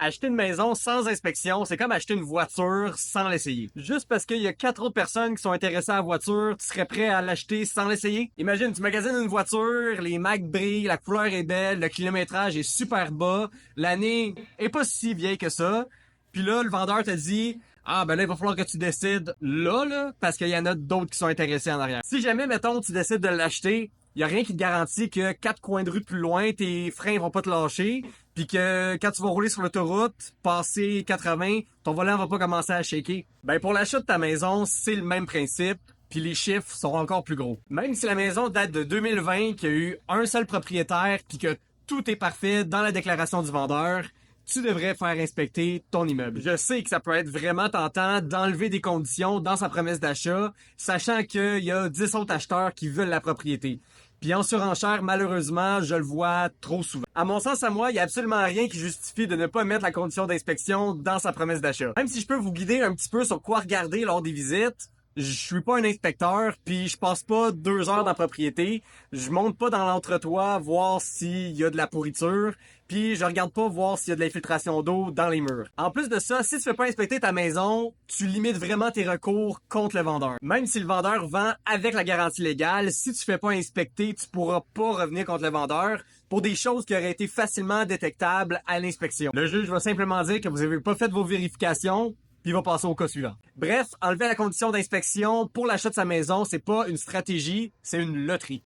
Acheter une maison sans inspection, c'est comme acheter une voiture sans l'essayer. Juste parce qu'il y a 4 autres personnes qui sont intéressées à la voiture, tu serais prêt à l'acheter sans l'essayer? Imagine, tu magasines une voiture, les mags brillent, la couleur est belle, le kilométrage est super bas, l'année est pas si vieille que ça, puis là, le vendeur te dit ah ben là, il va falloir que tu décides là, parce qu'il y en a d'autres qui sont intéressés en arrière. Si jamais, mettons, tu décides de l'acheter, y a rien qui te garantit que 4 coins de rue plus loin, tes freins vont pas te lâcher, puis que quand tu vas rouler sur l'autoroute, passer 80, ton volant va pas commencer à shaker. Ben pour l'achat de ta maison, c'est le même principe, puis les chiffres sont encore plus gros. Même si la maison date de 2020, qu'il y a eu un seul propriétaire, puis que tout est parfait dans la déclaration du vendeur, tu devrais faire inspecter ton immeuble. Je sais que ça peut être vraiment tentant d'enlever des conditions dans sa promesse d'achat, sachant qu'il y a 10 autres acheteurs qui veulent la propriété. Puis en surenchère, malheureusement, je le vois trop souvent. À mon sens, à moi, il y a absolument rien qui justifie de ne pas mettre la condition d'inspection dans sa promesse d'achat. Même si je peux vous guider un petit peu sur quoi regarder lors des visites, je suis pas un inspecteur, puis je passe pas 2 heures dans la propriété. Je monte pas dans l'entretoit voir s'il y a de la pourriture, puis je regarde pas voir s'il y a de l'infiltration d'eau dans les murs. En plus de ça, si tu fais pas inspecter ta maison, tu limites vraiment tes recours contre le vendeur. Même si le vendeur vend avec la garantie légale, si tu fais pas inspecter, tu pourras pas revenir contre le vendeur pour des choses qui auraient été facilement détectables à l'inspection. Le juge va simplement dire que vous avez pas fait vos vérifications, puis il va passer au cas suivant. Bref, enlever la condition d'inspection pour l'achat de sa maison, c'est pas une stratégie, c'est une loterie.